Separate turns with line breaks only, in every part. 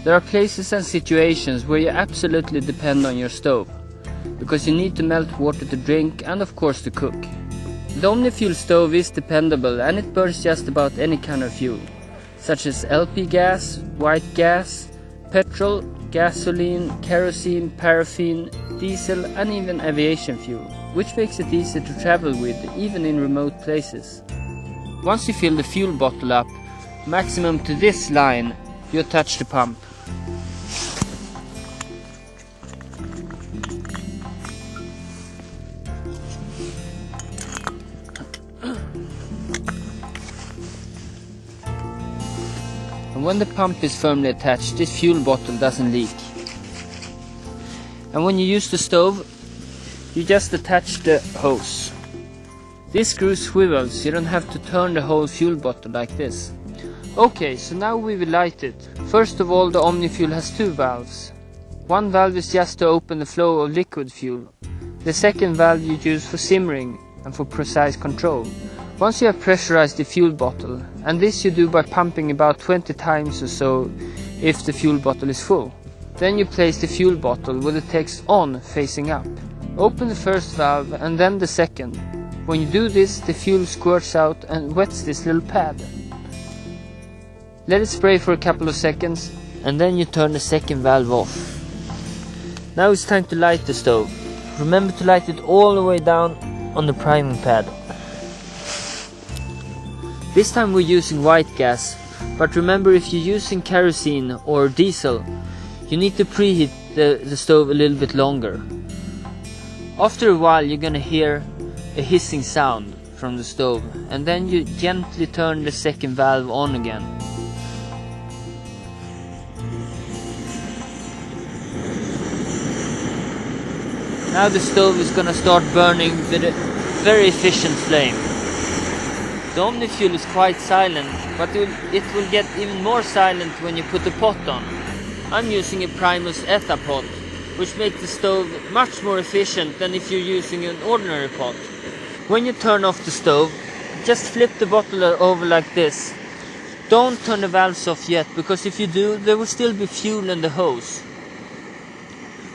There are places and situations where you absolutely depend on your stove, because you need to melt water to drink and of course to cook. The OmniFuel stove is dependable and it burns just about any kind of fuel, such as LP gas, white gas, petrol, gasoline, kerosene, paraffin, diesel and even aviation fuel, which makes it easy to travel with even in remote places. Once you fill the fuel bottle up, maximum to this line, you attach the pump. And when the pump is firmly attached, this fuel bottle doesn't leak. And when you use the stove, you just attach the hose. This screw swivels, you don't have to turn the whole fuel bottle like this. Okay, so now we will light it. First of all, the OmniFuel has two valves. One valve is just to open the flow of liquid fuel. The second valve you use for simmering and for precise control. Once you have pressurized the fuel bottle, and this you do by pumping about 20 times or so if the fuel bottle is full. Then you place the fuel bottle with the text on facing up. Open the first valve and then the second. When you do this, the fuel squirts out and wets this little pad. Let it spray for a couple of seconds and then you turn the second valve off. Now it's time to light the stove. Remember to light it all the way down on the priming pad. This time we're using white gas, but remember if you're using kerosene or diesel, you need to preheat the stove a little bit longer. After a while you're gonna hear a hissing sound from the stove, and then you gently turn the second valve on again. Now the stove is gonna start burning with a very efficient flame. The OmniFuel is quite silent, but it will get even more silent when you put the pot on. I'm using a Primus pot, which makes the stove much more efficient than if you're using an ordinary pot. When you turn off the stove, just flip the bottle over like this. Don't turn the valves off yet, because if you do, there will still be fuel in the hose.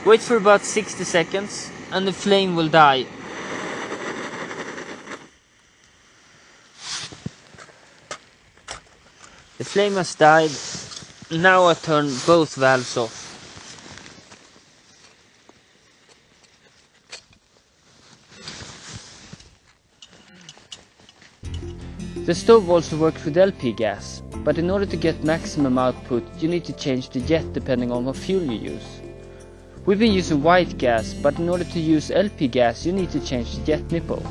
Wait for about 60 seconds and the flame will die. The flame has died. Now I turn both valves off. The stove also works with LP gas, but in order to get maximum output you need to change the jet depending on what fuel you use. We've been using white gas, but in order to use LP gas you need to change the jet nipple.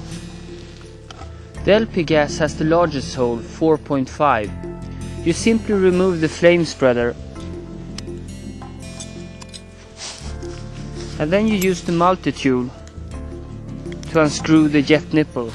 The LP gas has the largest hole, 4.5. You simply remove the flame spreader and then you use the multi-tool to unscrew the jet nipple.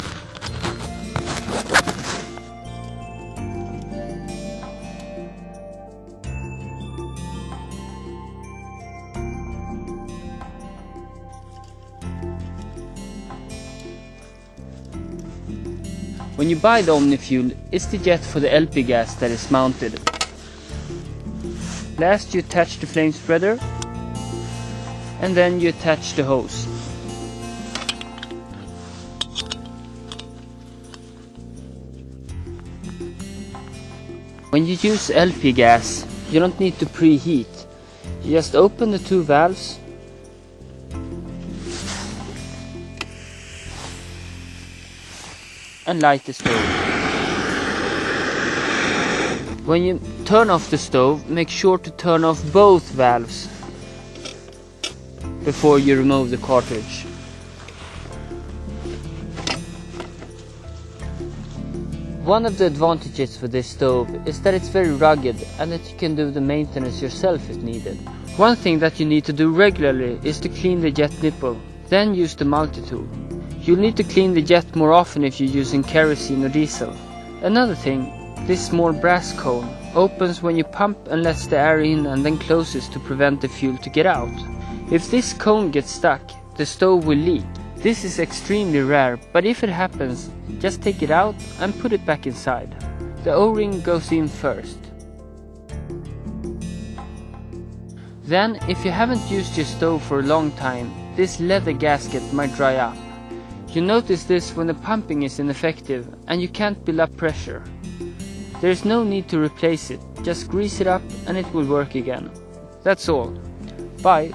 When you buy the OmniFuel, it's the jet for the LP gas that is mounted. Last you attach the flame spreader and then you attach the hose. When you use LP gas, you don't need to preheat. You just open the two valves and light the stove. When you turn off the stove, make sure to turn off both valves before you remove the cartridge. One of the advantages for this stove is that it's very rugged and that you can do the maintenance yourself if needed. One thing that you need to do regularly is to clean the jet nipple, then use the multi-tool. You'll need to clean the jet more often if you're using kerosene or diesel. Another thing, this small brass cone opens when you pump and lets the air in and then closes to prevent the fuel to get out. If this cone gets stuck, the stove will leak. This is extremely rare, but if it happens, just take it out and put it back inside. The O-ring goes in first. Then, if you haven't used your stove for a long time, this leather gasket might dry up. You notice this when the pumping is ineffective and you can't build up pressure. There is no need to replace it, just grease it up and it will work again. That's all. Bye.